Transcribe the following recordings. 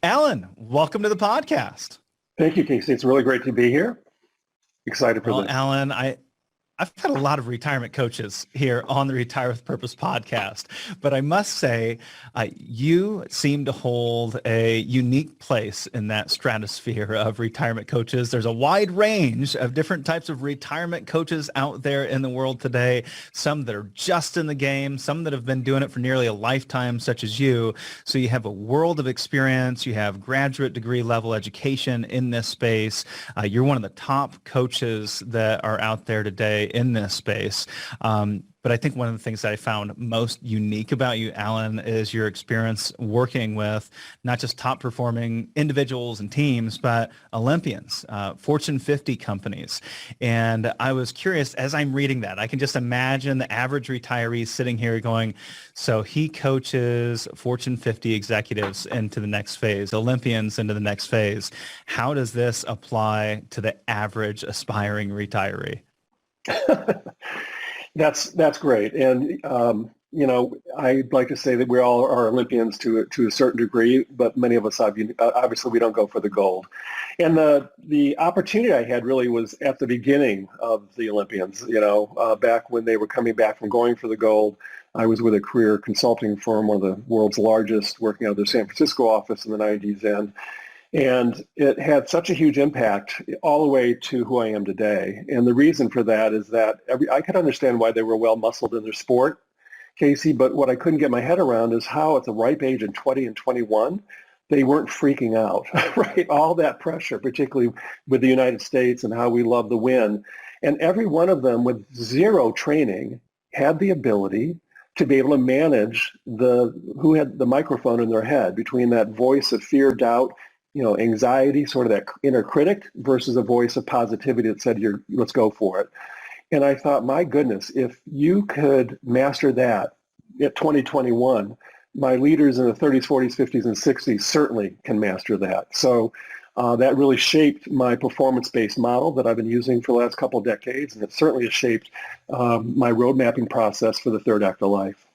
Allan, welcome to the podcast. Thank you, Casey. It's really great to be here. Excited for Well, this. Allan, I've had a lot of retirement coaches here on the Retire with Purpose podcast, but I must say, you seem to hold a unique place in that stratosphere of retirement coaches. There's a wide range of different types of retirement coaches out there in the world today, some that are just in the game, some that have been doing it for nearly a lifetime, such as you. So you have a world of experience, you have graduate degree level education in this space. You're one of the top coaches that are out there today in this space. But I think one of the things that I found most unique about you, Allan, is your experience working with not just top performing individuals and teams, but Olympians, Fortune 50 companies. And I was curious, as I'm reading that, I can just imagine the average retiree sitting here going, so he coaches Fortune 50 executives into the next phase, Olympians into the next phase. How does this apply to the average aspiring retiree? That's great. And, I'd like to say that we all are Olympians to a certain degree, but many of us, obviously, we don't go for the gold. And the opportunity I had really was at the beginning of the Olympians, back when they were coming back from going for the gold. I was with a career consulting firm, one of the world's largest, working out of their San Francisco office in the 90s. And it had such a huge impact all the way to who I am today. And the reason for that is that I could understand why they were well muscled in their sport, Casey, but what I couldn't get my head around is how at the ripe age in 20 and 21, they weren't freaking out, right? All that pressure, particularly with the United States and how we love the win. And every one of them with zero training had the ability to be able to manage who had the microphone in their head between that voice of fear, doubt, anxiety, sort of that inner critic versus a voice of positivity that said, let's go for it. And I thought, my goodness, if you could master that at 2021, my leaders in the 30s, 40s, 50s, and 60s certainly can master that. So that really shaped my performance-based model that I've been using for the last couple of decades, and it certainly has shaped my road mapping process for the third act of life.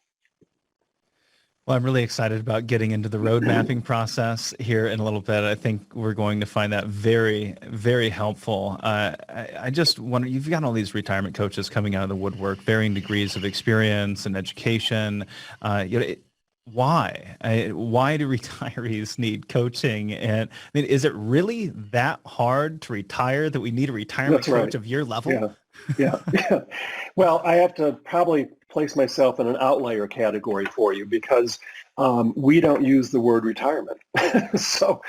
Well, I'm really excited about getting into the road mapping process here in a little bit. I think we're going to find that very, very helpful. I just wonder, you've got all these retirement coaches coming out of the woodwork, varying degrees of experience and education. Why? Why do retirees need coaching? And I mean, is it really that hard to retire that we need a retirement coach of your level? Yeah. Well, I have to probably place myself in an outlier category for you because we don't use the word retirement. So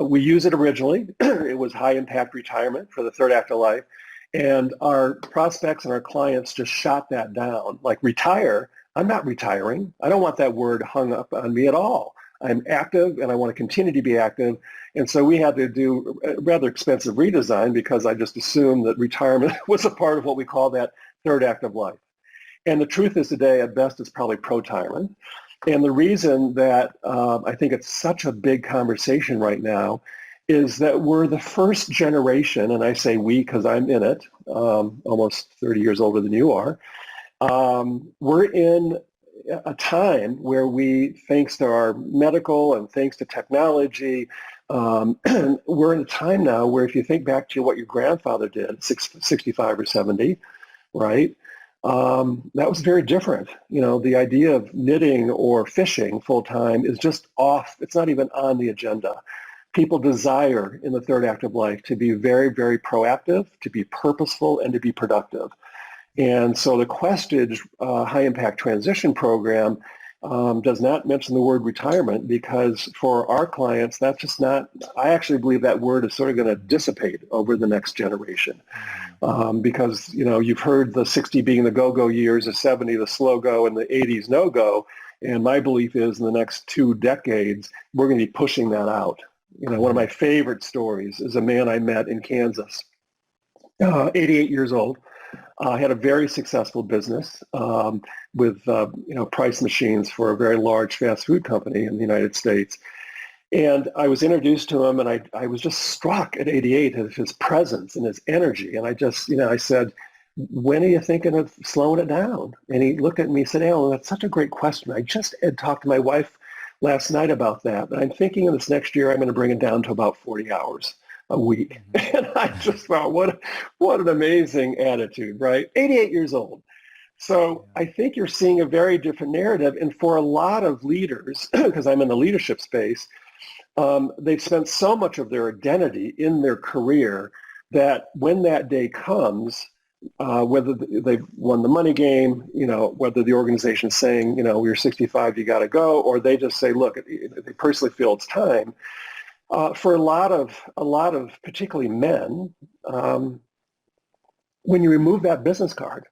we use it originally. It was HighImpact Retirement for the third act of life. And our prospects and our clients just shot that down. Like, retire? I'm not retiring. I don't want that word hung up on me at all. I'm active and I want to continue to be active. And so we had to do a rather expensive redesign because I just assumed that retirement was a part of what we call that third act of life. And the truth is today, at best, it's probably pro-retirement. And the reason that I think it's such a big conversation right now is that we're the first generation, and I say we because I'm in it, almost 30 years older than you are. We're in a time where we, thanks to our medical and thanks to technology, we're in a time now where if you think back to what your grandfather did, 65 or 70, right? That was very different. The idea of knitting or fishing full time is just off. It's not even on the agenda. People desire in the third act of life to be very, very proactive, to be purposeful, and to be productive. And so the Questage High Impact Transition Program does not mention the word retirement because for our clients, that's just not, I actually believe that word is sort of going to dissipate over the next generation. Because, you've heard the 60 being the go-go years, the 70 the slow-go, and the 80s no-go. And my belief is in the next 2 decades, we're going to be pushing that out. One of my favorite stories is a man I met in Kansas, 88 years old. Had a very successful business with price machines for a very large fast food company in the United States. And I was introduced to him, and I was just struck at 88 of his presence and his energy. And I just, I said, when are you thinking of slowing it down? And he looked at me and said, Allan, that's such a great question. I just had talked to my wife last night about that. And I'm thinking in this next year, I'm going to bring it down to about 40 hours a week. Mm-hmm. And I just thought, what an amazing attitude, right? 88 years old. So I think you're seeing a very different narrative. And for a lot of leaders, because I'm in the leadership space, they've spent so much of their identity in their career that when that day comes, whether they've won the money game, whether the organization's saying, you're 65, you got to go, or they just say, look, they personally feel it's time. For a lot of particularly men, when you remove that business card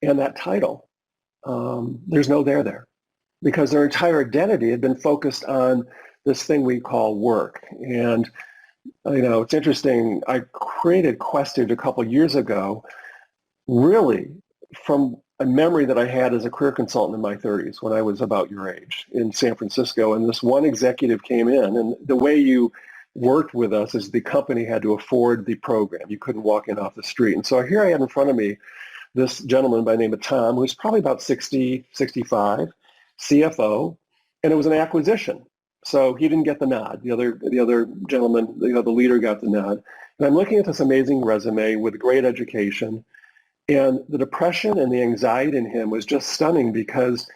and that title, there's no there because their entire identity had been focused on this thing we call work. And it's interesting. I created Questage a couple of years ago, really from a memory that I had as a career consultant in my 30s when I was about your age in San Francisco. And this one executive came in, and the way you worked with us is the company had to afford the program. You couldn't walk in off the street. And so here I had in front of me this gentleman by the name of Tom, who's probably about 60, 65, CFO, and it was an acquisition. So he didn't get the nod. The other gentleman, the leader got the nod. And I'm looking at this amazing resume with great education. And the depression and the anxiety in him was just stunning because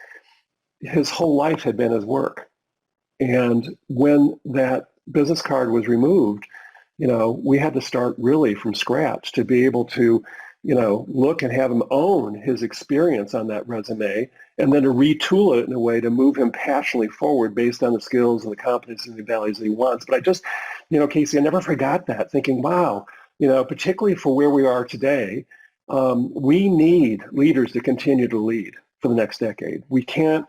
his whole life had been his work. And when that business card was removed, we had to start really from scratch to be able to, look and have him own his experience on that resume and then to retool it in a way to move him passionately forward based on the skills and the competencies and the values that he wants. But I just, Casey, I never forgot that, thinking, wow, particularly for where we are today, we need leaders to continue to lead for the next decade. We can't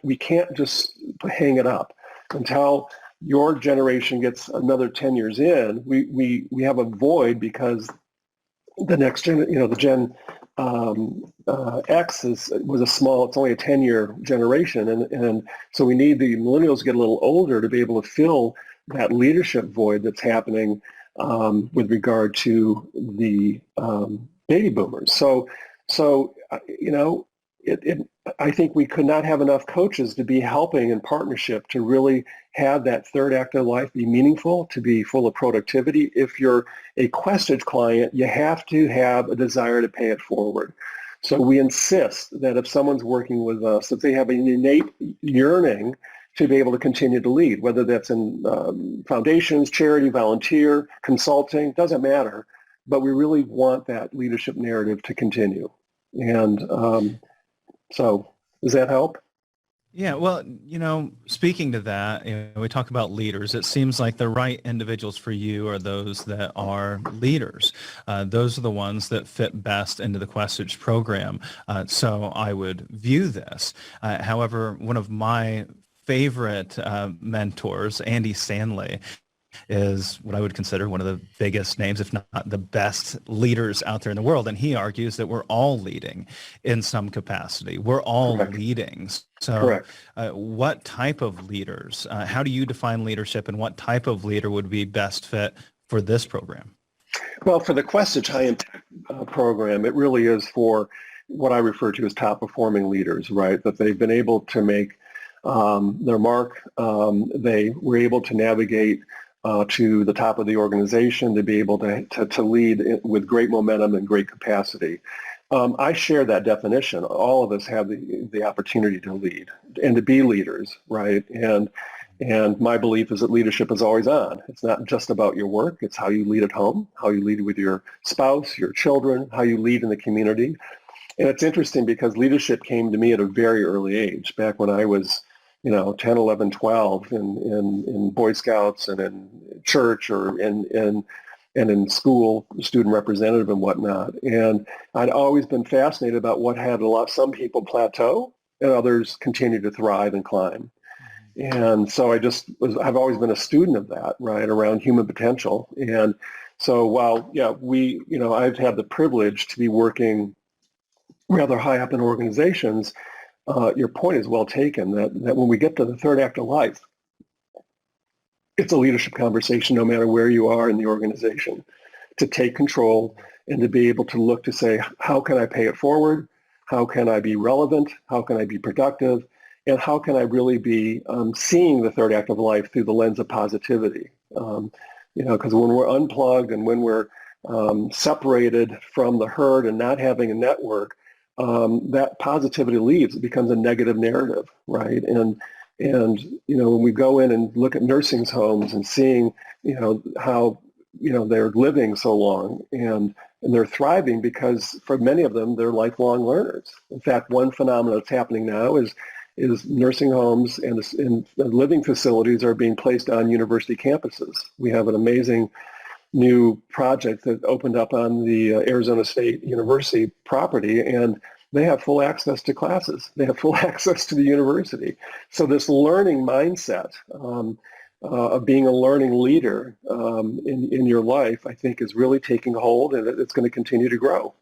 just hang it up until your generation gets another 10 years in. We have a void because the next gen, the Gen X was it's only a 10-year generation. And so we need the millennials to get a little older to be able to fill that leadership void that's happening with regard to the baby boomers. So I think we could not have enough coaches to be helping in partnership to really have that third act of life be meaningful, to be full of productivity. If you're a Questage client, you have to have a desire to pay it forward. So we insist that if someone's working with us, that they have an innate yearning to be able to continue to lead, whether that's in foundations, charity, volunteer, consulting, doesn't matter. But we really want that leadership narrative to continue. And so does that help? Yeah, well, speaking to that, we talk about leaders. It seems like the right individuals for you are those that are leaders. Those are the ones that fit best into the Questage program. So I would view this. However, one of my favorite mentors, Andy Stanley, is what I would consider one of the biggest names, if not the best leaders out there in the world. And he argues that we're all leading in some capacity. We're all Correct. leading. So Correct. What type of leaders, how do you define leadership, and what type of leader would be best fit for this program? Well, for the Questage HighImpact program, it really is for what I refer to as top performing leaders, right? That they've been able to make their mark. They were able to navigate to the top of the organization, to be able to lead with great momentum and great capacity. I share that definition. All of us have the opportunity to lead and to be leaders, right? And my belief is that leadership is always on. It's not just about your work. It's how you lead at home, how you lead with your spouse, your children, how you lead in the community. And it's interesting because leadership came to me at a very early age, back when I was 10, 11, 12 in Boy Scouts and in church or in school, student representative and whatnot. And I'd always been fascinated about what had some people plateau and others continue to thrive and climb. And so I've always been a student of that, right, around human potential. And so while, I've had the privilege to be working rather high up in organizations, your point is well taken, that when we get to the third act of life, it's a leadership conversation no matter where you are in the organization, to take control and to be able to look to say, how can I pay it forward? How can I be relevant? How can I be productive? and how can I really be seeing the third act of life through the lens of positivity? Because when we're unplugged and when we're separated from the herd and not having a network, that positivity leaves. It becomes a negative narrative, right? And when we go in and look at nursing homes and seeing, how, they're living so long and they're thriving because for many of them, they're lifelong learners. In fact, one phenomenon that's happening now is nursing homes and living facilities are being placed on university campuses. We have an amazing new project that opened up on the Arizona State University property, and they have full access to classes. They have full access to the university. So this learning mindset of being a learning leader in your life, I think, is really taking hold, and it's going to continue to grow.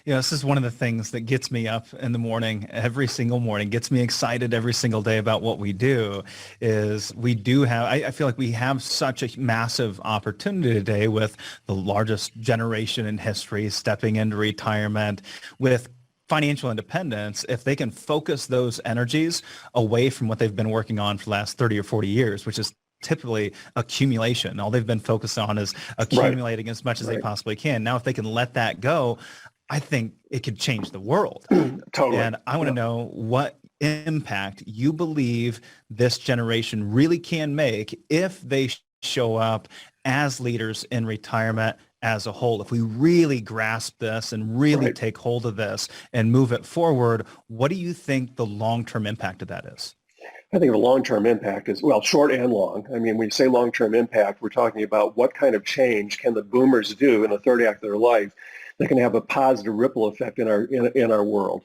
This is one of the things that gets me up in the morning, every single morning, gets me excited every single day about what we do, is we do have, I feel like we have such a massive opportunity today with the largest generation in history stepping into retirement with financial independence. If they can focus those energies away from what they've been working on for the last 30 or 40 years, which is typically accumulation. All they've been focused on is accumulating as much as they possibly can. Now, if they can let that go, I think it could change the world. Totally. And I want to know what impact you believe this generation really can make if they show up as leaders in retirement as a whole. If we really grasp this and really take hold of this and move it forward, what do you think the long-term impact of that is? I think the long-term impact is, well, short and long. I mean, when you say long-term impact, we're talking about what kind of change can the boomers do in the third act of their life that can have a positive ripple effect in our world.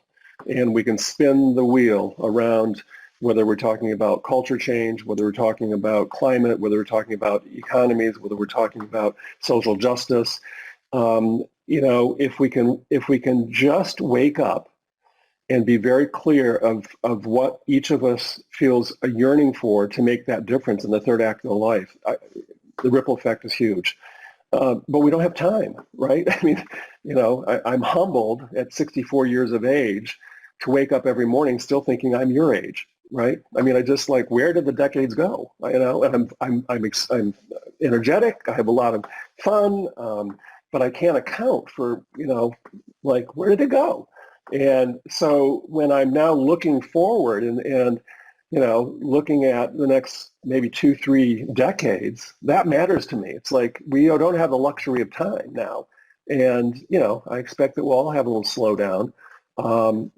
And we can spin the wheel around whether we're talking about culture change, whether we're talking about climate, whether we're talking about economies, whether we're talking about social justice. If we can just wake up and be very clear of what each of us feels a yearning for to make that difference in the third act of life, the ripple effect is huge. But we don't have time, right? I mean, I'm humbled at 64 years of age to wake up every morning still thinking I'm your age, right? I mean, I just where did the decades go? And I'm energetic. I have a lot of fun, but I can't account for, where did it go? And so when I'm now looking forward and looking at the next maybe 2-3 decades, that matters to me. It's like we don't have the luxury of time now. And, I expect that we'll all have a little slowdown.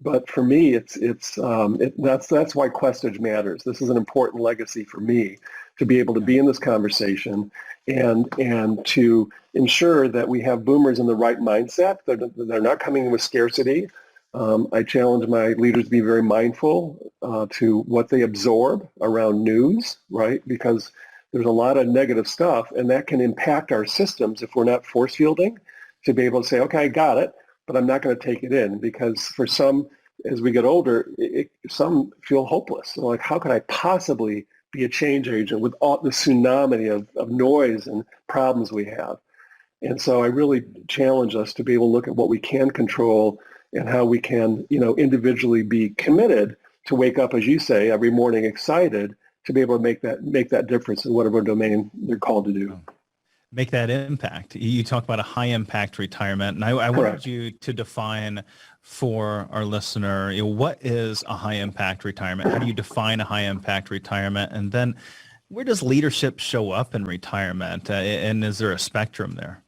But for me, that's why Questage matters. This is an important legacy for me to be able to be in this conversation and to ensure that we have boomers in the right mindset. They're not coming in with scarcity. I challenge my leaders to be very mindful to what they absorb around news, right? Because there's a lot of negative stuff, and that can impact our systems if we're not force fielding to be able to say, okay, I got it, but I'm not going to take it in. Because for some, as we get older, some feel hopeless. So how could I possibly be a change agent with all the tsunami of noise and problems we have? And so I really challenge us to be able to look at what we can control and how we can, individually be committed to wake up, as you say, every morning excited to be able to make that difference in whatever domain they're called to do. Make that impact. You talk about a high impact retirement, and I wanted you to define for our listener, what is a high impact retirement? How do you define a high impact retirement? And then where does leadership show up in retirement? And is there a spectrum there?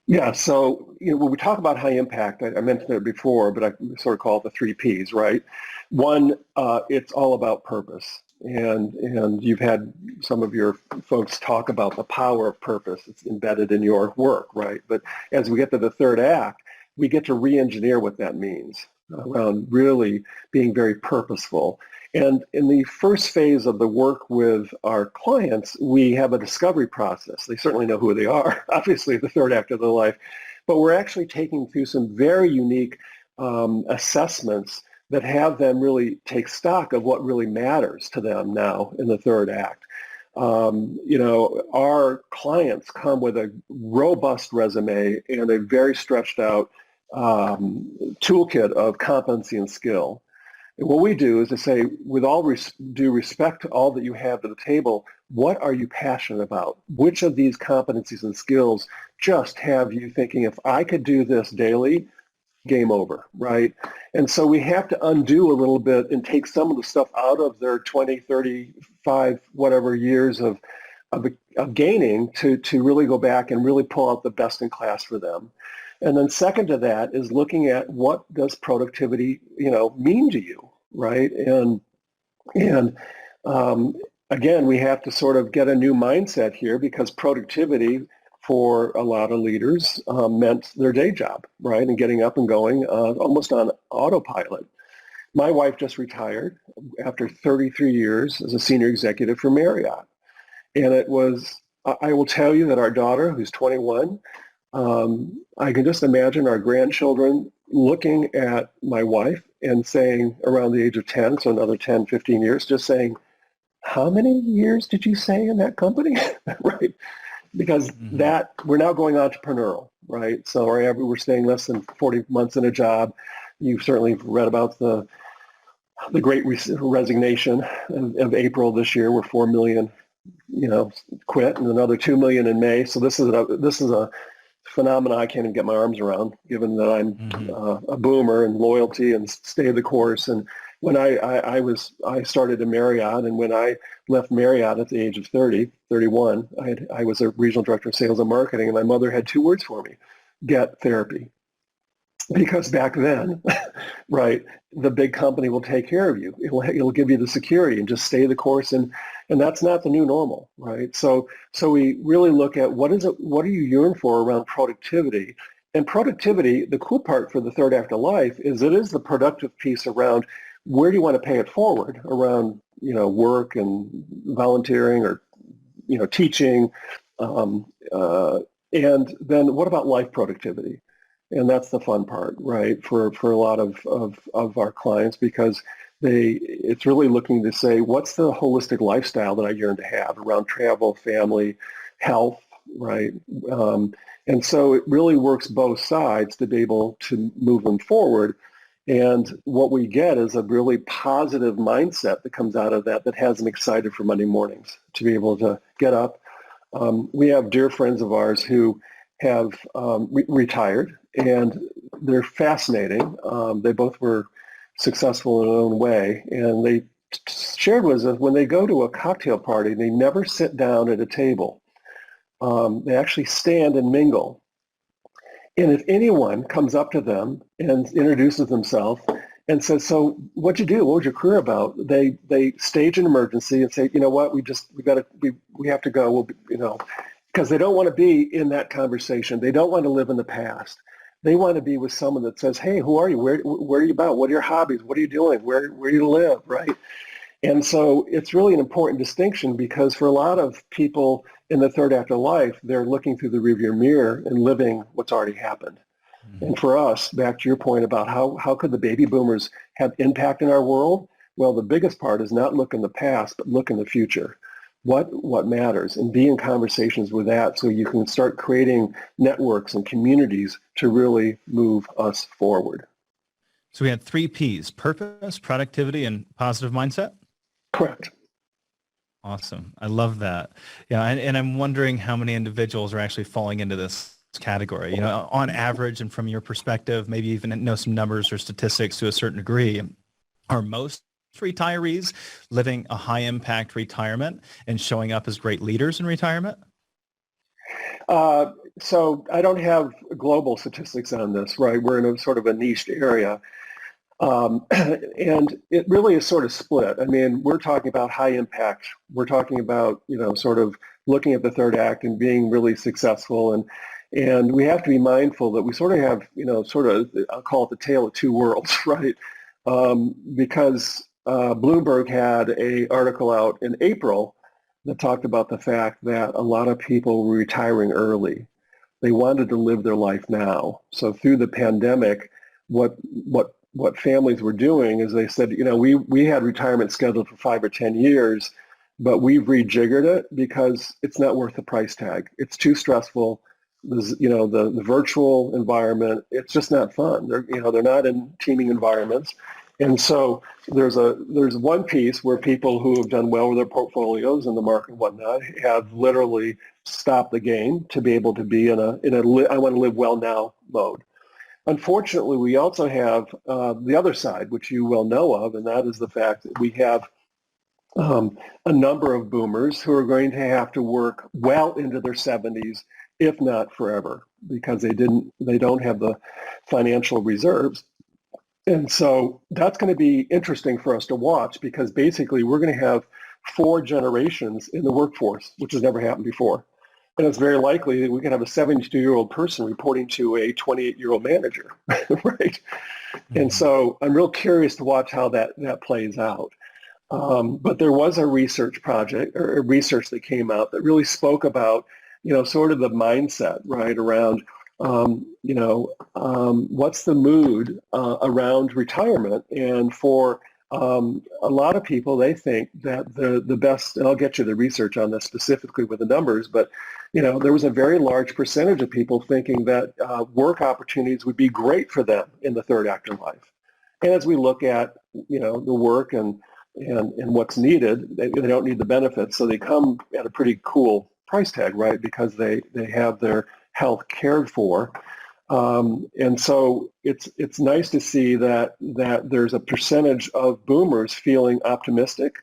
Yeah, so when we talk about high impact, I mentioned it before, but I sort of call it the 3 Ps, right? One, it's all about purpose. And you've had some of your folks talk about the power of purpose. It's embedded in your work, right? But as we get to the third act, we get to re-engineer what that means around really being very purposeful. And in the first phase of the work with our clients, we have a discovery process. They certainly know who they are, obviously, the third act of their life. But we're actually taking through some very unique assessments that have them really take stock of what really matters to them now in the third act. Our clients come with a robust resume and a very stretched out toolkit of competency and skill. And what we do is to say, with all due respect to all that you have to the table, what are you passionate about? Which of these competencies and skills just have you thinking, if I could do this daily, game over, right? And so we have to undo a little bit and take some of the stuff out of their 20, 35, whatever years of gaining to really go back and really pull out the best in class for them. And then second to that is looking at what does productivity, mean to you, right? And again, we have to sort of get a new mindset here, because productivity for a lot of leaders meant their day job, right? And getting up and going almost on autopilot. My wife just retired after 33 years as a senior executive for Marriott. And it was, I will tell you that our daughter, who's 21, I can just imagine our grandchildren looking at my wife and saying, around the age of 10, so another 10, 15 years, just saying, how many years did you say in that company? Right? Because that we're now going entrepreneurial, right? So we're staying less than 40 months in a job. You've certainly read about the great resignation of April this year, where 4 million, quit, and another 2 million in May. So this is a phenomenon I can't even get my arms around, given that I'm a boomer and loyalty and stay the course. And when I started in Marriott, and when I left Marriott at the age of 31, I was a regional director of sales and marketing, and my mother had 2 words for me: get therapy. Because back then, right, the big company will take care of you. It'll give you the security, and just stay the course. And that's not the new normal, right? So we really look at what do you yearn for around productivity? And productivity, the cool part for the third act of life is it is the productive piece around where do you want to pay it forward around, work and volunteering or, teaching. And then what about life productivity? And that's the fun part, right, for a lot of our clients, because it's really looking to say, what's the holistic lifestyle that I yearn to have around travel, family, health, right? And so it really works both sides to be able to move them forward. And what we get is a really positive mindset that comes out of that has them excited for Monday mornings to be able to get up. We have dear friends of ours who have retired, and they're fascinating. They both were successful in their own way, and they shared with us when they go to a cocktail party, they never sit down at a table. They actually stand and mingle. And if anyone comes up to them and introduces themselves and says, "So what'd you do? What was your career about?" They stage an emergency and say, "You know what? We have to go. Because they don't want to be in that conversation. They don't want to live in the past. They want to be with someone that says, "Hey, who are you? Where are you about? What are your hobbies? What are you doing? Where do you live?" Right? And so it's really an important distinction, because for a lot of people in the third act of life, they're looking through the rearview mirror and living what's already happened. And for us, back to your point about how could the baby boomers have impact in our world? Well, the biggest part is not look in the past, but look in the future. What matters, and be in conversations with that, so you can start creating networks and communities to really move us forward. So we had 3 Ps: purpose, productivity, and positive mindset. Correct. Awesome. I love that. Yeah. And I'm wondering how many individuals are actually falling into this category, on average, and from your perspective, maybe even know some numbers or statistics to a certain degree. Are most retirees living a high impact retirement and showing up as great leaders in retirement? So I don't have global statistics on this, right? We're in a sort of a niched area. And it really is sort of split. I mean, we're talking about high impact. We're talking about, sort of looking at the third act and being really successful. And we have to be mindful that we sort of have, I'll call it the tale of 2 worlds, right? Because Bloomberg had an article out in April that talked about the fact that a lot of people were retiring early. They wanted to live their life now. So through the pandemic, what families were doing is they said, we had retirement scheduled for 5 or 10 years, but we've rejiggered it because it's not worth the price tag. It's too stressful. The virtual environment, it's just not fun. They're not in teaming environments. And so there's one piece where people who have done well with their portfolios and the market and whatnot have literally stopped the game to be able to be in a I want to live well now mode. Unfortunately, we also have the other side, which you well know of, and that is the fact that we have a number of boomers who are going to have to work well into their 70s, if not forever, because they don't have the financial reserves. And so that's going to be interesting for us to watch, because basically we're going to have 4 generations in the workforce, which has never happened before. And it's very likely that we can have a 72-year-old person reporting to a 28-year-old manager, right? Mm-hmm. And so I'm real curious to watch how that plays out. But there was a research project or a research that came out that really spoke about, sort of the mindset, right, around, what's the mood around retirement. And for a lot of people, they think that the best, and I'll get you the research on this specifically with the numbers, but, there was a very large percentage of people thinking that work opportunities would be great for them in the third act of life. And as we look at, the work and what's needed, they don't need the benefits. So they come at a pretty cool price tag, right? Because they have their health cared for. And so it's nice to see that there's a percentage of boomers feeling optimistic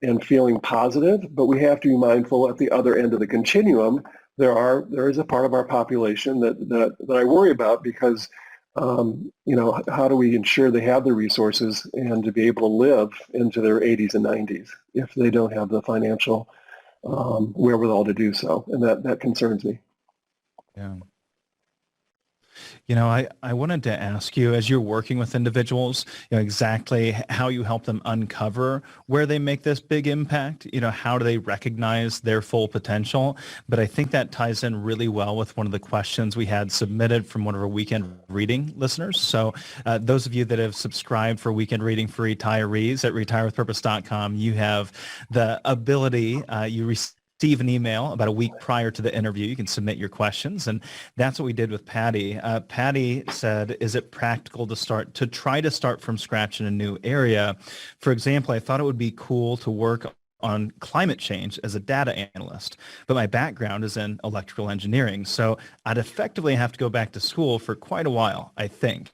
and feeling positive, but we have to be mindful at the other end of the continuum. There is a part of our population that I worry about, because how do we ensure they have the resources and to be able to live into their 80s and 90s if they don't have the financial wherewithal to do so? And that concerns me. Yeah. I wanted to ask you, as you're working with individuals, exactly how you help them uncover where they make this big impact. How do they recognize their full potential? But I think that ties in really well with one of the questions we had submitted from one of our weekend reading listeners. So those of you that have subscribed for weekend reading for retirees at retirewithpurpose.com, you have the ability, you receive an email about a week prior to the interview. You can submit your questions, and that's what we did with Patty. Patty said, is it practical to try to start from scratch in a new area? For example, I thought it would be cool to work on climate change as a data analyst, but my background is in electrical engineering, so I'd effectively have to go back to school for quite a while, I think.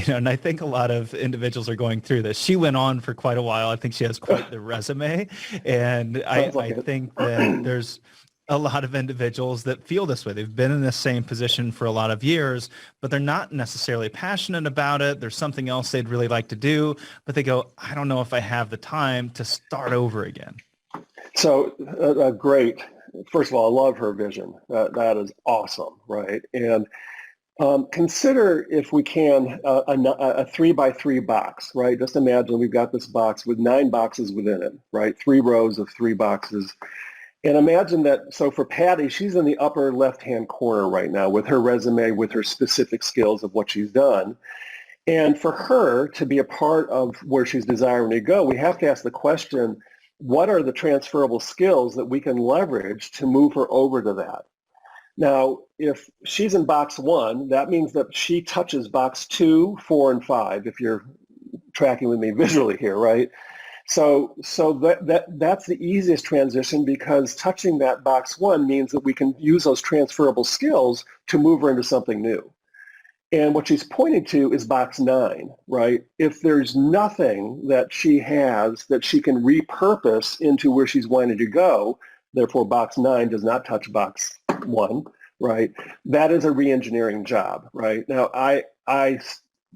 And I think a lot of individuals are going through this. She went on for quite a while. I think she has quite the resume. And I think that there's a lot of individuals that feel this way. They've been in the same position for a lot of years, but they're not necessarily passionate about it. There's something else they'd really like to do, but they go, I don't know if I have the time to start over again. So great. First of all, I love her vision. That is awesome, right? And consider, if we can, a 3x3 box, right? Just imagine we've got this box with 9 boxes within it, right? 3 rows of 3 boxes. And imagine that, so for Patty, she's in the upper left-hand corner right now with her resume, with her specific skills of what she's done. And for her to be a part of where she's desiring to go, we have to ask the question, what are the transferable skills that we can leverage to move her over to that? Now, if she's in box 1, that means that she touches box 2, 4, and 5, if you're tracking with me visually here, right? So that's the easiest transition, because touching that box 1 means that we can use those transferable skills to move her into something new. And what she's pointing to is box 9, right? If there's nothing that she has that she can repurpose into where she's wanting to go, therefore box 9 does not touch box 1, right? That is a re-engineering job, right? Now, I'd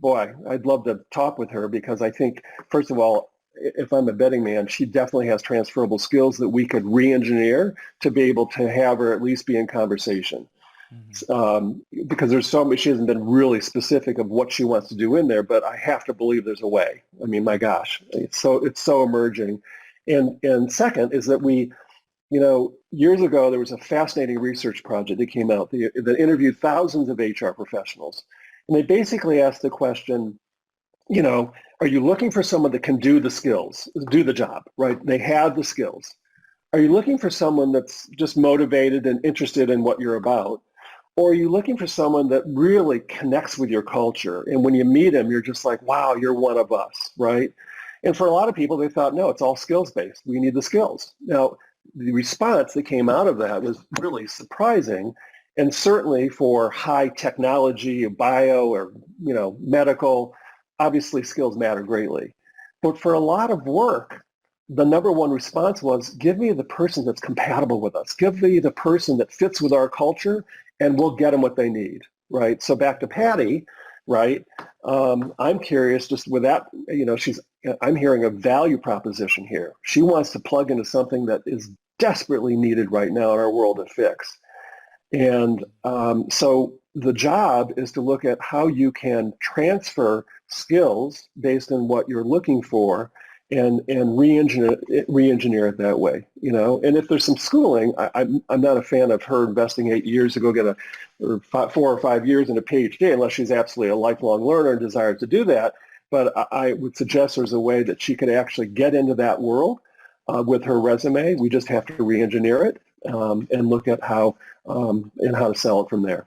love to talk with her, because I think, first of all, if I'm a betting man, she definitely has transferable skills that we could re-engineer to be able to have her at least be in conversation. Mm-hmm. Because there's so much, she hasn't been really specific of what she wants to do in there, but I have to believe there's a way. I mean, my gosh, it's so emerging. And second is that years ago, there was a fascinating research project that came out that interviewed thousands of HR professionals. And they basically asked the question, are you looking for someone that can do the job, right? They have the skills. Are you looking for someone that's just motivated and interested in what you're about? Or are you looking for someone that really connects with your culture? And when you meet them, you're just like, wow, you're one of us, right? And for a lot of people, they thought, no, it's all skills-based. We need the skills. Now, the response that came out of that was really surprising. And certainly for high technology, bio, or medical, obviously skills matter greatly. But for a lot of work, the number one response was, give me the person that's compatible with us. Give me the person that fits with our culture, and we'll get them what they need, right? So back to Patty, right? I'm curious, just with that, I'm hearing a value proposition here. She wants to plug into something that is desperately needed right now in our world to fix. And so the job is to look at how you can transfer skills based on what you're looking for and re-engineer it that way, And if there's some schooling, I'm not a fan of her investing 8 years to go get 4 or 5 years in a PhD, unless she's absolutely a lifelong learner and desires to do that. But I would suggest there's a way that she could actually get into that world with her resume. We just have to re-engineer it and look at how to sell it from there.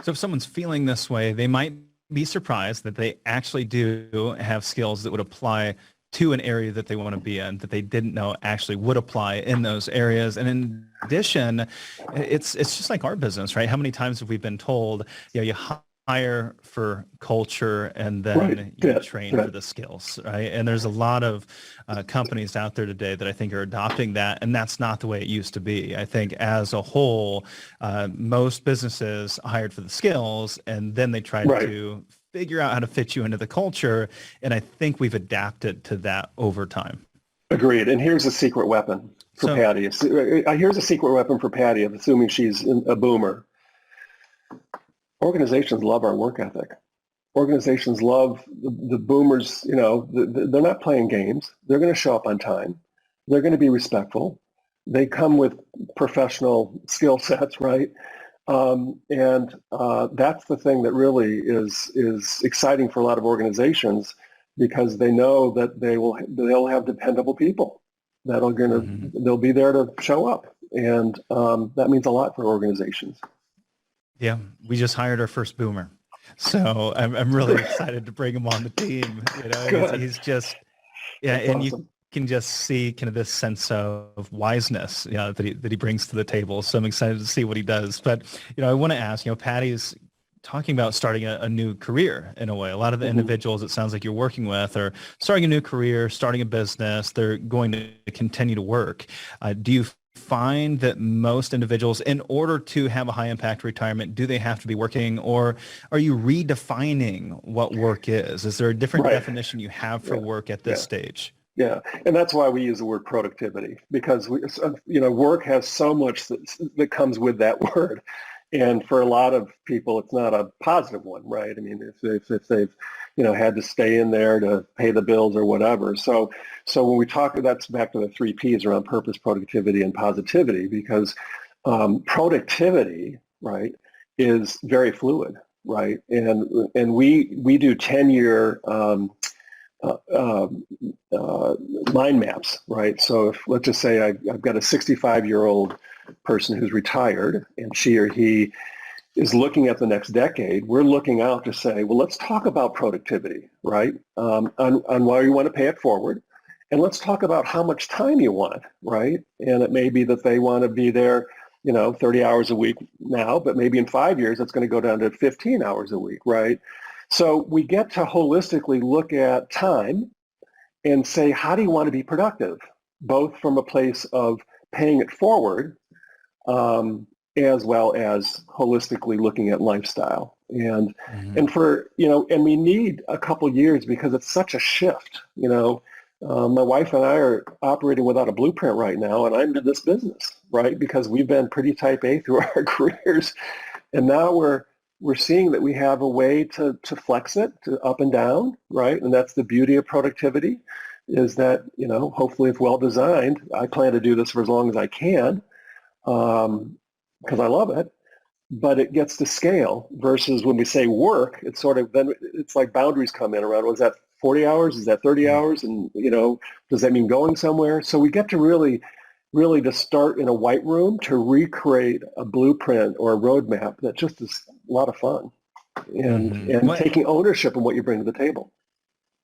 So if someone's feeling this way, they might be surprised that they actually do have skills that would apply to an area that they want to be in, that they didn't know actually would apply in those areas. And in addition, it's just like our business, right? How many times have we been told, you hire for culture and then you train for the skills, right? And there's a lot of companies out there today that I think are adopting that, and that's not the way it used to be. I think as a whole, most businesses hired for the skills, and then they tried to figure out how to fit you into the culture, and I think we've adapted to that over time. Agreed. And here's a secret weapon for Patty. Here's a secret weapon for Patty, assuming she's a boomer. Organizations love our work ethic. Organizations love the boomers. They're not playing games. They're going to show up on time. They're going to be respectful. They come with professional skill sets, right? And that's the thing that really is exciting for a lot of organizations, because they know that they'll have dependable people they'll be there to show up, and that means a lot for organizations. Yeah, we just hired our first boomer, so I'm really excited to bring him on the team. He's just that's and awesome. You can just see kind of this sense of wiseness that he brings to the table. So I'm excited to see what he does. But I want to ask, Patty's talking about starting a new career in a way. A lot of the individuals it sounds like you're working with are starting a new career, starting a business. They're going to continue to work. Do you find that most individuals, in order to have a high impact retirement, do they have to be working, or are you redefining what work is? Is there a different definition you have for work at this stage? Yeah, and that's why we use the word productivity, because work has so much that comes with that word, and for a lot of people, it's not a positive one, right? I mean, if they've had to stay in there to pay the bills or whatever. So when we talk, that's back to the 3 Ps around purpose, productivity, and positivity, because productivity, right, is very fluid, right? And we do 10-year mind maps, right? So if, let's just say I've got a 65-year-old person who's retired, and she or he is looking at the next decade, we're looking out to say, well, let's talk about productivity, right? On why you want to pay it forward. And let's talk about how much time you want, right? And it may be that they want to be there, 30 hours a week now, but maybe in 5 years, it's going to go down to 15 hours a week, right? So we get to holistically look at time and say, how do you want to be productive? Both from a place of paying it forward, as well as holistically looking at lifestyle. And for, and we need a couple years because it's such a shift. My wife and I are operating without a blueprint right now, and I'm in this business, right? Because we've been pretty type A through our careers. And now we're seeing that we have a way to flex it to up and down, right? And that's the beauty of productivity, is that, hopefully if well designed, I plan to do this for as long as I can, because I love it, but it gets to scale versus when we say work, it's sort of, then it's like boundaries come in around, was that 40 hours? Is that 30 hours? And, does that mean going somewhere? So we get to really really to start in a white room to recreate a blueprint or a roadmap that just is a lot of fun and What taking ownership of what you bring to the table.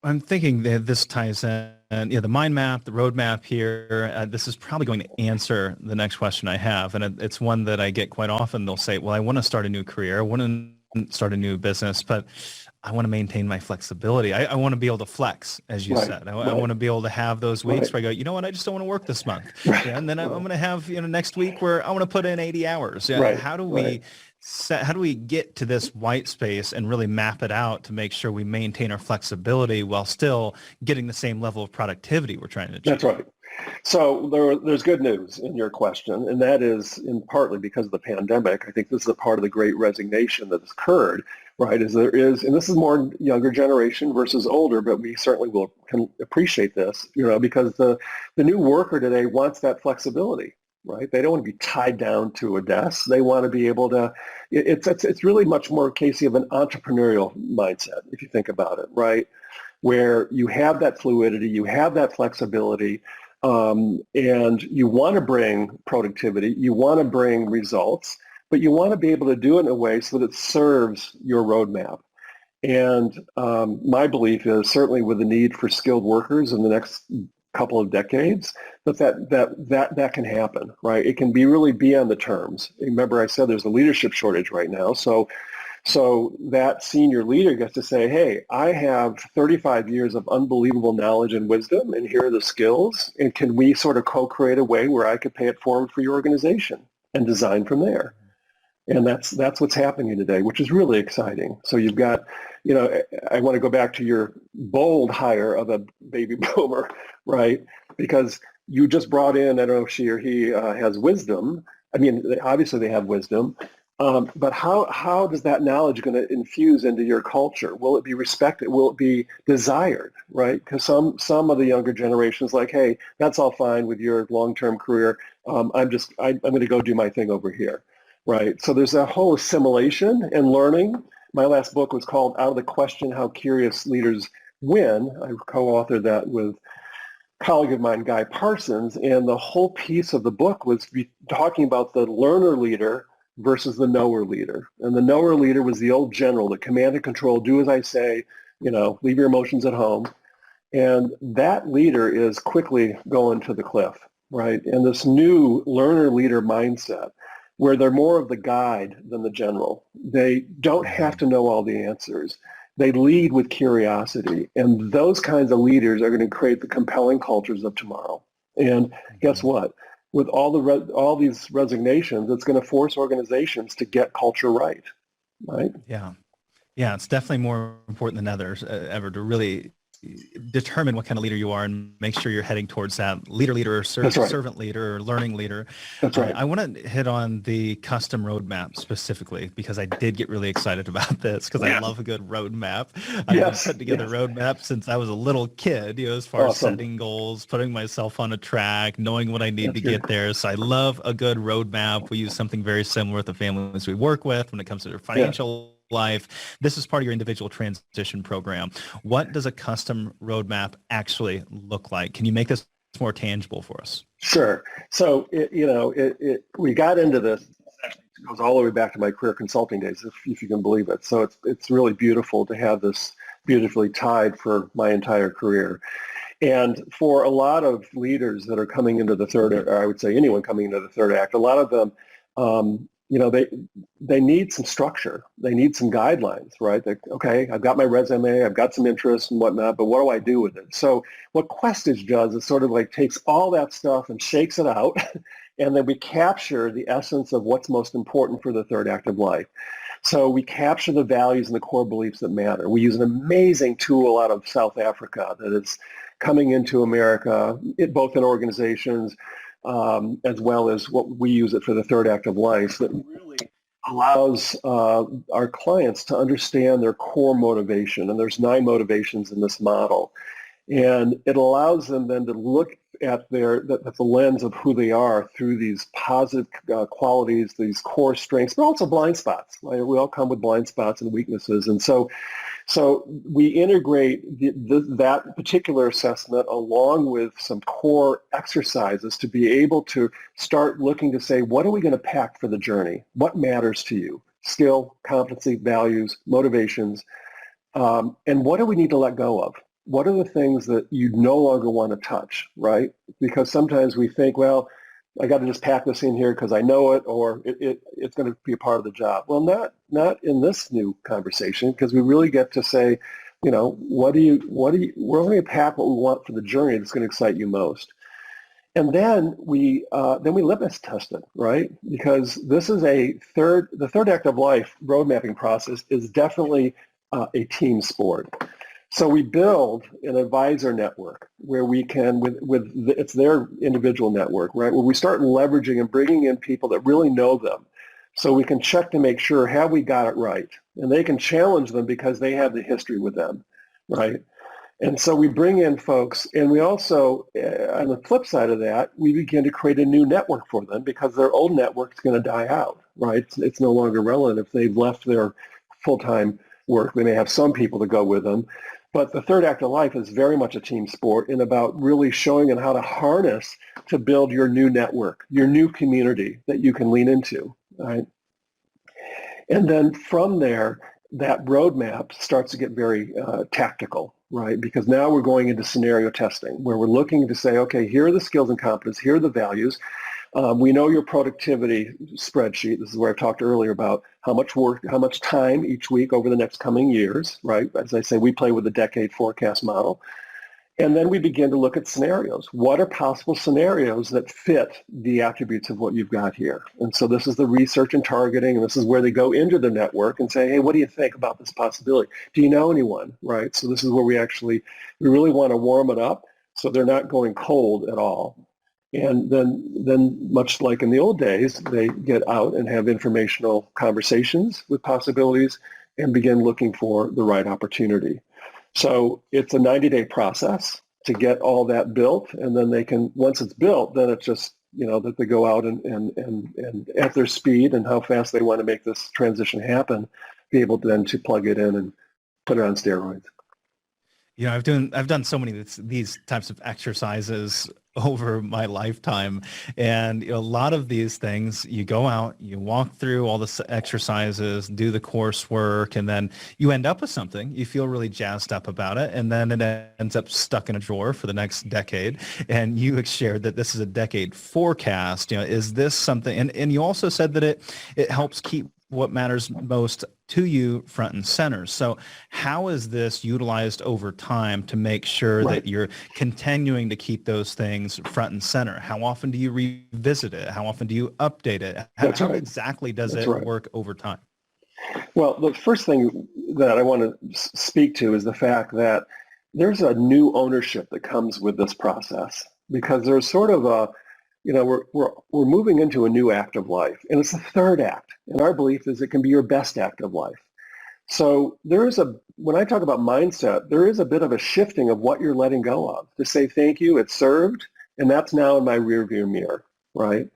I'm thinking that this ties in, the mind map, the roadmap here. This is probably going to answer the next question I have, and it's one that I get quite often. They'll say, "Well, I want to start a new career, I want to start a new business, but I want to maintain my flexibility. I want to be able to flex, as you said. I want to be able to have those weeks where I go, you know what, I just don't want to work this month. Yeah, and then I'm going to have next week where I want to put in 80 hours. Yeah, how do we get to this white space and really map it out to make sure we maintain our flexibility while still getting the same level of productivity we're trying to achieve? That's right. So there's good news in your question, and that is in partly because of the pandemic. I think this is a part of the great resignation that has occurred, right? And this is more younger generation versus older, but we certainly can appreciate this, because the new worker today wants that flexibility, right? They don't want to be tied down to a desk. They want to be able to. It's really much more, Casey, of an entrepreneurial mindset, if you think about it, right? Where you have that fluidity, you have that flexibility. And you want to bring productivity, you want to bring results, but you want to be able to do it in a way so that it serves your roadmap. And my belief is certainly with the need for skilled workers in the next couple of decades, that can happen, right? It can really be on the terms. Remember, I said there's a leadership shortage right now, so that senior leader gets to say, hey, I have 35 years of unbelievable knowledge and wisdom, and here are the skills, and can we sort of co-create a way where I could pay it forward for your organization and design from there? And that's what's happening today, which is really exciting. So you've got, I want to go back to your bold hire of a baby boomer, right? Because you just brought in, I don't know if she or he has wisdom. I mean, obviously they have wisdom. But how does that knowledge going to infuse into your culture? Will it be respected? Will it be desired, right? Because some of the younger generations like, hey, that's all fine with your long-term career. I'm going to go do my thing over here, right? So there's a whole assimilation and learning. My last book was called Out of the Question: How Curious Leaders Win. I co-authored that with a colleague of mine, Guy Parsons, and the whole piece of the book was talking about the learner leader versus the knower leader. And the knower leader was the old general, the command and control, do as I say, leave your emotions at home. And that leader is quickly going to the cliff, right? And this new learner leader mindset, where they're more of the guide than the general. They don't have to know all the answers. They lead with curiosity. And those kinds of leaders are going to create the compelling cultures of tomorrow. And guess what? With all these resignations, it's going to force organizations to get culture right? Yeah, it's definitely more important than ever to really determine what kind of leader you are and make sure you're heading towards that leader or servant leader or learning leader. That's right. I want to hit on the custom roadmap specifically because I did get really excited about this because I love a good roadmap. I've been putting together roadmaps since I was a little kid, as far as setting goals, putting myself on a track, knowing what I need to get there. So I love a good roadmap. We use something very similar with the families we work with when it comes to their financial life. This is part of your individual transition program. What does a custom roadmap actually look like? Can you make this more tangible for us? Sure. So, we got into this. It goes all the way back to my career consulting days, if you can believe it. So it's really beautiful to have this beautifully tied for my entire career. And for a lot of leaders that are coming into the third, or I would say anyone coming into the third act, a lot of them, they need some structure. They need some guidelines, right? Okay, I've got my resume, I've got some interests and whatnot, but what do I do with it? So what Questage does is sort of like takes all that stuff and shakes it out, and then we capture the essence of what's most important for the third act of life. So we capture the values and the core beliefs that matter. We use an amazing tool out of South Africa that is coming into America, both in organizations, as well as what we use it for the third act of life, that really allows our clients to understand their core motivation. And there's 9 motivations in this model. And it allows them then to look at the lens of who they are through these positive qualities, these core strengths, but also blind spots. Right? We all come with blind spots and weaknesses, and so we integrate that particular assessment along with some core exercises to be able to start looking to say, what are we going to pack for the journey? What matters to you? Skill, competency, values, motivations, and what do we need to let go of? What are the things that you no longer want to touch, right? Because sometimes we think, well, I got to just pack this in here because I know it, or it's going to be a part of the job. Well, not in this new conversation, because we really get to say, we're going to pack what we want for the journey that's going to excite you most. And then we litmus test it, right? Because this is the third act of life road mapping process is definitely a team sport. So we build an advisor network where we can, it's their individual network, right? Where we start leveraging and bringing in people that really know them, so we can check to make sure, have we got it right? And they can challenge them because they have the history with them, right? And so we bring in folks, and we also, on the flip side of that, we begin to create a new network for them because their old network is going to die out, right? It's no longer relevant if they've left their full-time work. They may have some people to go with them. But the third act of life is very much a team sport and about really showing them how to harness to build your new network, your new community that you can lean into, right? And then from there, that roadmap starts to get very tactical, right? Because now we're going into scenario testing where we're looking to say, okay, here are the skills and competence, here are the values. We know your productivity spreadsheet. This is where I talked earlier about how much work, how much time each week over the next coming years, right? As I say, we play with the decade forecast model. And then we begin to look at scenarios. What are possible scenarios that fit the attributes of what you've got here? And so this is the research and targeting, and this is where they go into the network and say, hey, what do you think about this possibility? Do you know anyone, right? So this is where we really want to warm it up so they're not going cold at all. And then much like in the old days, they get out and have informational conversations with possibilities and begin looking for the right opportunity. So it's a 90-day process to get all that built, and then they can, once it's built, then it's just, that they go out and at their speed and how fast they want to make this transition happen, be able then to plug it in and put it on steroids. I've done so many of these types of exercises over my lifetime, and a lot of these things, you go out, you walk through all the exercises, do the coursework, and then you end up with something. You feel really jazzed up about it, and then it ends up stuck in a drawer for the next decade. And you shared that this is a decade forecast. Is this something? And you also said that it helps keep what matters most to you front and center. So how is this utilized over time to make sure that you're continuing to keep those things front and center? How often do you revisit it? How often do you update it? How exactly does it work over time? Well, the first thing that I want to speak to is the fact that there's a new ownership that comes with this process, because there's sort of a, we're moving into a new act of life, and it's the third act. And our belief is it can be your best act of life. So when I talk about mindset, there is a bit of a shifting of what you're letting go of to say, thank you, it served, and that's now in my rearview mirror, right?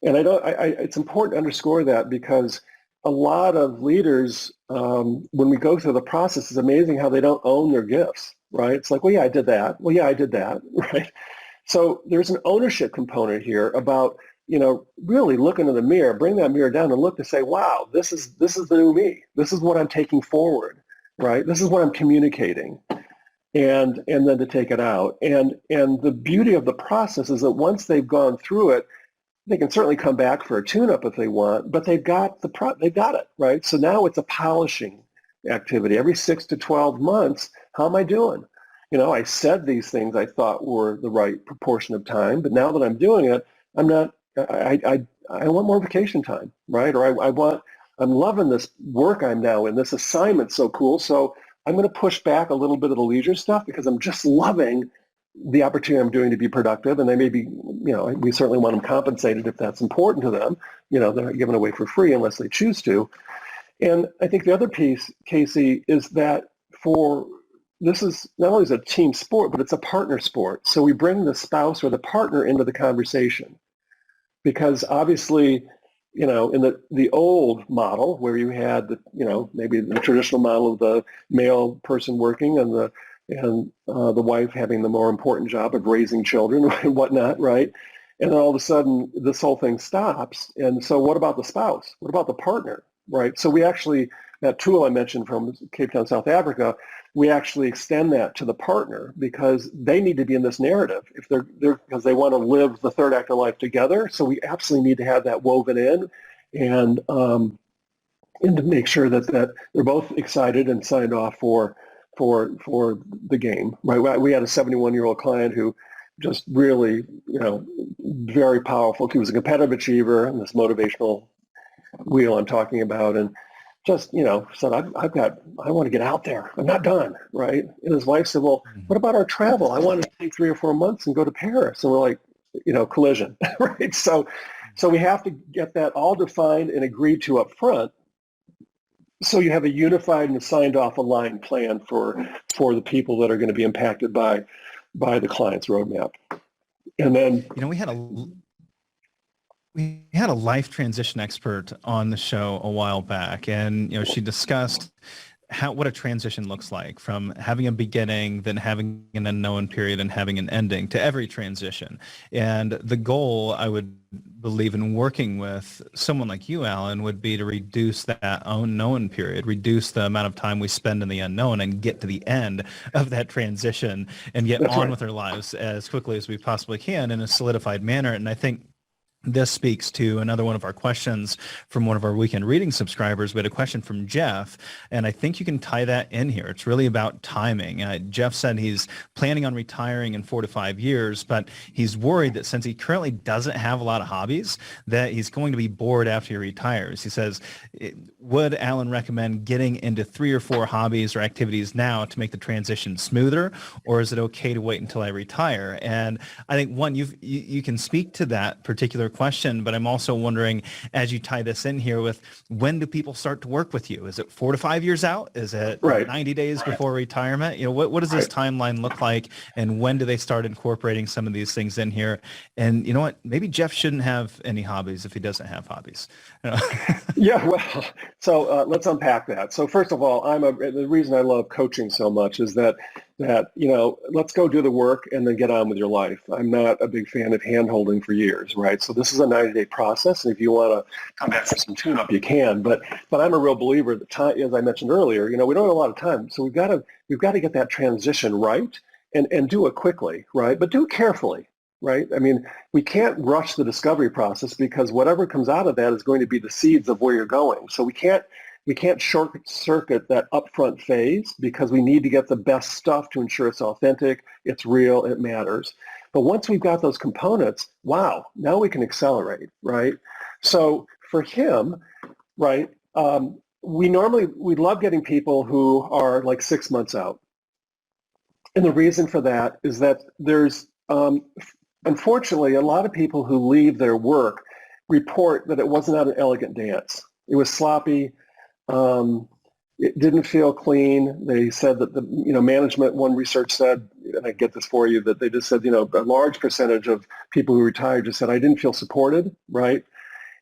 And it's important to underscore that, because a lot of leaders, when we go through the process, it's amazing how they don't own their gifts, right? It's like, well, yeah, I did that. Well, yeah, I did that, right? So there's an ownership component here about, really look into the mirror, bring that mirror down and look to say, wow, this is the new me. This is what I'm taking forward, right? This is what I'm communicating, and then to take it out. And the beauty of the process is that once they've gone through it, they can certainly come back for a tune-up if they want, but they've got it, right? So now it's a polishing activity. Every 6 to 12 months, how am I doing? I said these things I thought were the right proportion of time, but now that I'm doing it, I'm not, I want more vacation time, right? Or I'm loving this work I'm now in, this assignment's so cool, so I'm going to push back a little bit of the leisure stuff because I'm just loving the opportunity I'm doing to be productive. And they may be, we certainly want them compensated if that's important to them. They're not given away for free unless they choose to. And I think the other piece, Casey, is that for this is not only is it a team sport, but it's a partner sport. So we bring the spouse or the partner into the conversation, because obviously, in the old model where you had maybe the traditional model of the male person working and the wife having the more important job of raising children and whatnot, right? And then all of a sudden this whole thing stops. And so what about the spouse? What about the partner, right? So we actually, that tool I mentioned from Cape Town, South Africa, we actually extend that to the partner, because they need to be in this narrative if they're because they want to live the third act of life together. So we absolutely need to have that woven in, and to make sure that they're both excited and signed off for the game. Right? We had a 71-year-old client who just really, very powerful. He was a competitive achiever, and this motivational wheel I'm talking about, and just, said, I want to get out there. I'm not done, right? And his wife said, well, what about our travel? I want to take 3 or 4 months and go to Paris. And we're like, collision, right? So we have to get that all defined and agreed to up front, so you have a unified and signed off aligned plan for the people that are going to be impacted by the client's roadmap. And then, we had a life transition expert on the show a while back, and she discussed what a transition looks like, from having a beginning, then having an unknown period, and having an ending to every transition. And the goal, I would believe, in working with someone like you, Allan, would be to reduce that unknown period, reduce the amount of time we spend in the unknown, and get to the end of that transition and get That's on right. with our lives as quickly as we possibly can in a solidified manner. And I think this speaks to another one of our questions from one of our weekend reading subscribers. We had a question from Jeff, and I think you can tie that in here. It's really about timing. Jeff said he's planning on retiring in 4 to 5 years, but he's worried that since he currently doesn't have a lot of hobbies, that he's going to be bored after he retires. He says, would Allan recommend getting into 3 or 4 hobbies or activities now to make the transition smoother, or is it okay to wait until I retire? And I think, one, you can speak to that particular question, but I'm also wondering, as you tie this in here with, when do people start to work with you? Is it 4 to 5 years out? Is it Right. 90 days before retirement? What does this timeline look like, and when do they start incorporating some of these things in here? And you know what? Maybe Jeff shouldn't have any hobbies if he doesn't have hobbies. Yeah, well, so let's unpack that. So first of all, the reason I love coaching so much is that let's go do the work and then get on with your life. I'm not a big fan of hand-holding for years, right? So this is a 90-day process, and if you want to come back for some tune-up, you can. But I'm a real believer that time, as I mentioned earlier, we don't have a lot of time, so we've got to get that transition right and do it quickly, right? But do it carefully. Right? I mean, we can't rush the discovery process, because whatever comes out of that is going to be the seeds of where you're going. So we can't short circuit that upfront phase, because we need to get the best stuff to ensure it's authentic, it's real, it matters. But once we've got those components, wow, now we can accelerate, right? So for him, right, we love getting people who are like 6 months out. And the reason for that is that there's unfortunately, a lot of people who leave their work report that it was not an elegant dance. It was sloppy. It didn't feel clean. They said that the management, one research said, and I get this for you, that they just said, a large percentage of people who retired just said, I didn't feel supported, right?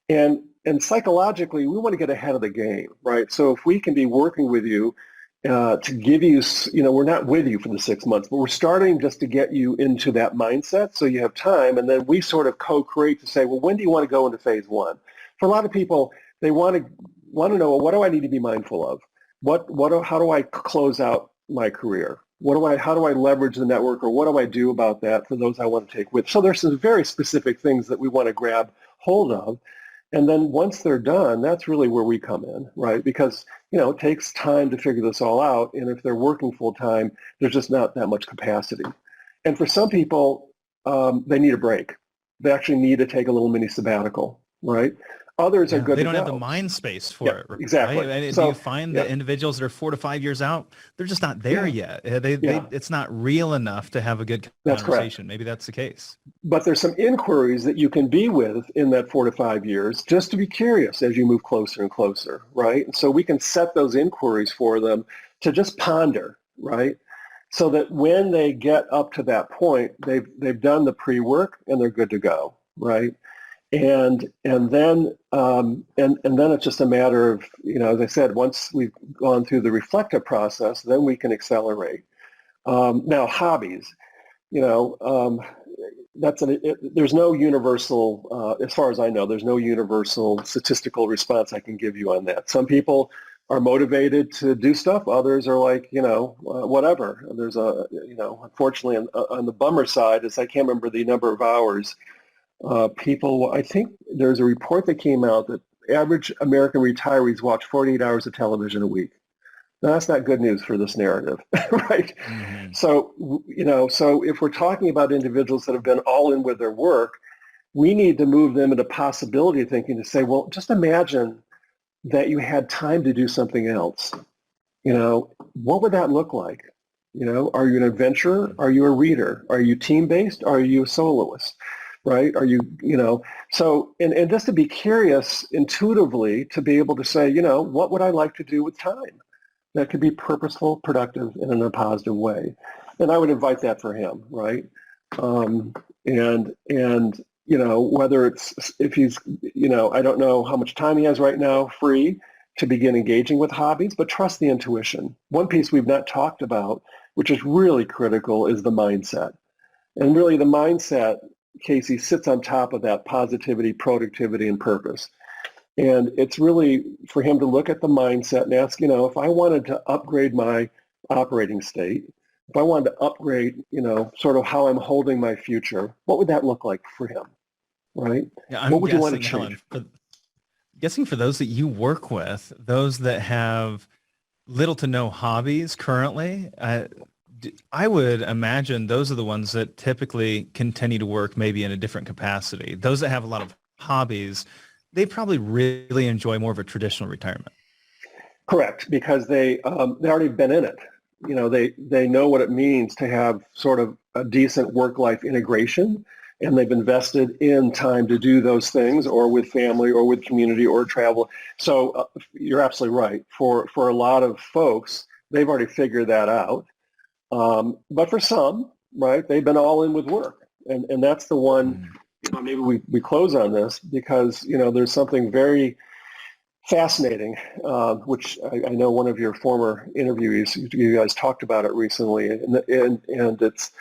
And psychologically, we want to get ahead of the game, right? So if we can be working with you to give you, we're not with you for the 6 months, but we're starting just to get you into that mindset so you have time. And then we sort of co-create to say, well, when do you want to go into phase 1? For a lot of people, they want to know, well, what do I need to be mindful of? How do I close out my career? How do I leverage the network, or what do I do about that for those I want to take with? So there's some very specific things that we want to grab hold of. And then once they're done, that's really where we come in, right? Because, it takes time to figure this all out. And if they're working full time, there's just not that much capacity. And for some people, they need a break. They actually need to take a little mini sabbatical, right? Others are good. They don't have the mind space for it. Exactly. Right? And so, do you find that individuals that are 4 to 5 years out, they're just not there yet? It's not real enough to have a good conversation. That's correct. Maybe that's the case. But there's some inquiries that you can be with in that 4 to 5 years, just to be curious as you move closer and closer, right? And so we can set those inquiries for them to just ponder, right? so that when they get up to that point, they've done the pre-work and they're good to go, right? And then it's just a matter of, as I said, once we've gone through the reflective process, then we can accelerate. Now, hobbies, there's no universal, as far as I know, there's no universal statistical response I can give you on that. Some people are motivated to do stuff. Others are like, whatever. There's unfortunately on the bummer side is I can't remember the number of hours people, I think there's a report that came out that average American retirees watch 48 hours of television a week. Now, that's not good news for this narrative, right? Mm-hmm. So, so if we're talking about individuals that have been all in with their work, we need to move them into possibility thinking to say, well, just imagine that you had time to do something else. What would that look like? Are you an adventurer? Are you a reader? Are you team-based? Are you a soloist? Right? Are you, so, and just to be curious intuitively to be able to say, what would I like to do with time that could be purposeful, productive, and in a positive way? And I would invite that for him, right? Whether it's, if he's, I don't know how much time he has right now free to begin engaging with hobbies, but trust the intuition. One piece we've not talked about, which is really critical, is the mindset. And really the mindset, Casey, sits on top of that positivity, productivity, and purpose. And it's really for him to look at the mindset and ask, if I wanted to upgrade my operating state, if I wanted to upgrade, sort of how I'm holding my future, what would that look like for him, right? Yeah, what would you want to change? Guessing for those that you work with, those that have little to no hobbies currently, I would imagine those are the ones that typically continue to work maybe in a different capacity. Those that have a lot of hobbies, they probably really enjoy more of a traditional retirement. Correct, because they already been in it. They know what it means to have sort of a decent work-life integration, and they've invested in time to do those things, or with family, or with community, or travel. So you're absolutely right. For a lot of folks, they've already figured that out. But for some, right, they've been all in with work. And that's the one, maybe we close on this because, there's something very fascinating, which I know one of your former interviewees, you guys talked about it recently. And it's,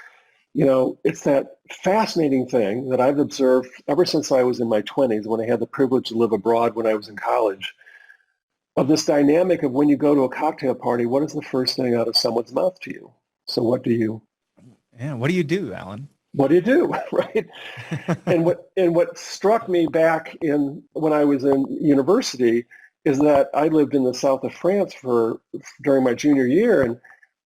it's that fascinating thing that I've observed ever since I was in my 20s when I had the privilege to live abroad when I was in college, of this dynamic of when you go to a cocktail party, what is the first thing out of someone's mouth to you? So what do you do, Allan? What do you do, right? and what struck me back when I was in university is that I lived in the south of France during my junior year, and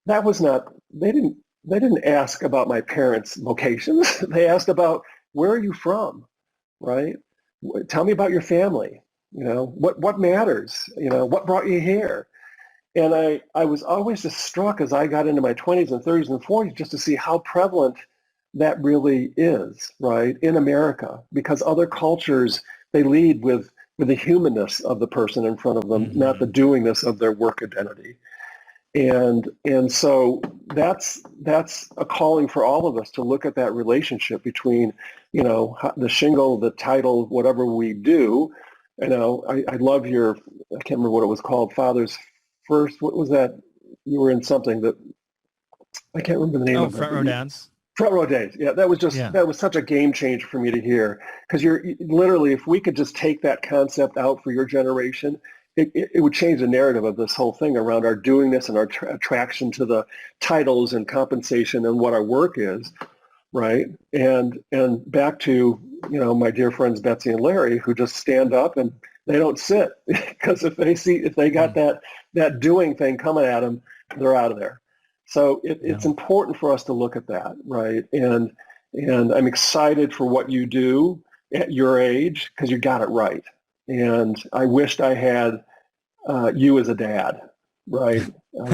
that was not, they didn't ask about my parents' vocations. They asked about, where are you from, right? Tell me about your family. What matters? What brought you here? And I was always just struck as I got into my 20s and 30s and 40s just to see how prevalent that really is, right, in America, because other cultures, they lead with the humanness of the person in front of them, not the doingness of their work identity. And so that's a calling for all of us to look at that relationship between, the shingle, the title, whatever we do. I love I can't remember what it was called, Father's First, what was that? You were in something that, I can't remember the name of it. Front Row Dads. Front Row Days. Yeah, that was such a game changer for me to hear. Because you're literally, if we could just take that concept out for your generation, it would change the narrative of this whole thing around our doingness and our attraction to the titles and compensation and what our work is, right? And back to, my dear friends Betsy and Larry, who just stand up and they don't sit, because if they got that doing thing coming at them, they're out of there. So it's important for us to look at that, right? And I'm excited for what you do at your age, because you got it right. And I wished I had you as a dad, right?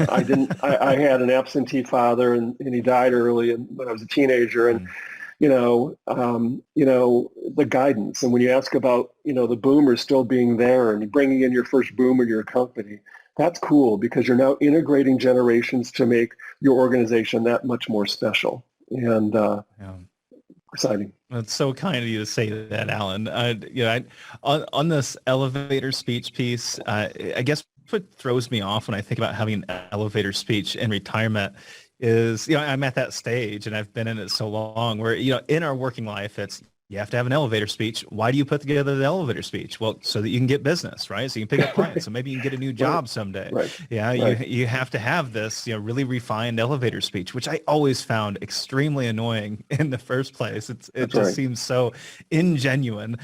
I didn't. I had an absentee father, and he died early when I was a teenager, and the guidance. And when you ask about, the boomers still being there and bringing in your first boomer to your company, That's cool because you're now integrating generations to make your organization that much more special and Yeah. exciting. It's so kind of you to say that, Alan. On this elevator speech piece, I guess what throws me off when I think about having an elevator speech in retirement is, I'm at that stage and I've been in it so long where, in our working life, it's, you have to have an elevator speech. Why do you put together the elevator speech? Well, so that you can get business, right? So you can pick up clients. So maybe you can get a new job someday. Right. Yeah, Right. you have to have this, really refined elevator speech, which I always found extremely annoying in the first place. It That's just right. seems so ingenuine,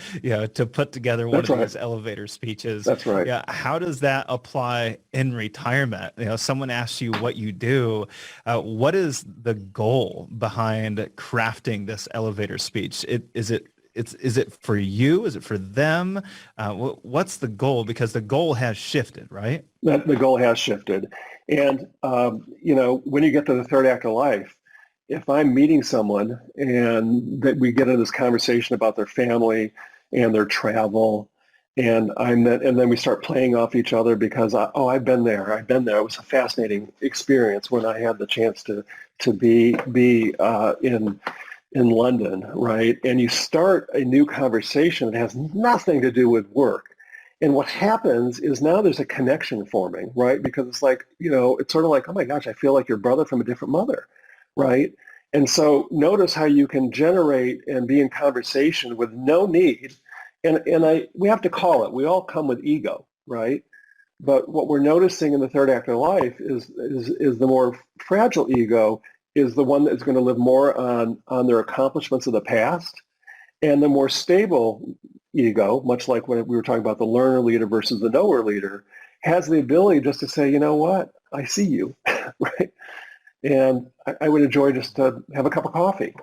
to put together one That's of right. these elevator speeches. That's right. Yeah, how does that apply in retirement? Someone asks you what you do. What is the goal behind crafting this elevator speech? Is it for you? Is it for them? What's the goal? Because the goal has shifted, right? That the goal has shifted. And, when you get to the third act of life, if I'm meeting someone and that we get into this conversation about their family and their travel, and then we start playing off each other because I've been there. I've been there. It was a fascinating experience when I had the chance to be in London, right? And you start a new conversation that has nothing to do with work. And what happens is now there's a connection forming, right? Because it's like, it's sort of like, oh my gosh, I feel like your brother from a different mother, right? And so notice how you can generate and be in conversation with no need. We have to call it, we all come with ego, right? But what we're noticing in the third act of life is the more fragile ego is the one that's going to live more on their accomplishments of the past, and the more stable ego, much like when we were talking about the learner leader versus the knower leader, has the ability just to say, you know what, I see you, right? And I would enjoy just to have a cup of coffee,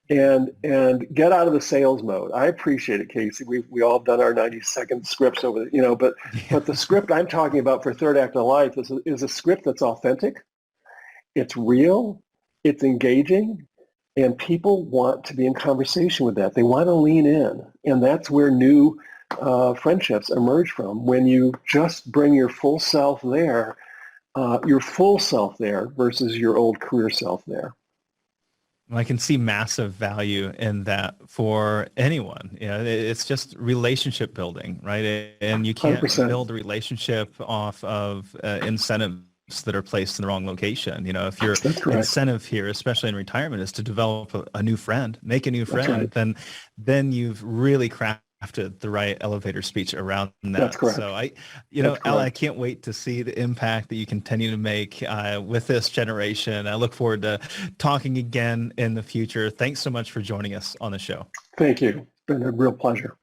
and get out of the sales mode. I appreciate it, Casey. We all done our 90-second scripts over the, but the script I'm talking about for third act of life is a script that's authentic. It's real, it's engaging, and people want to be in conversation with that. They want to lean in, and that's where new friendships emerge from. When you just bring your full self there versus your old career self there. I can see massive value in that for anyone. It's just relationship building, right? And you can't 100%. build a relationship off of incentives that are placed in the wrong location. If your incentive here, especially in retirement, is to develop a new friend, make a new friend, right. then you've really crafted the right elevator speech around that. That's correct. So Al, I can't wait to see the impact that you continue to make with this generation. I look forward to talking again in the future. Thanks so much for joining us on the show. Thank you. It's been a real pleasure.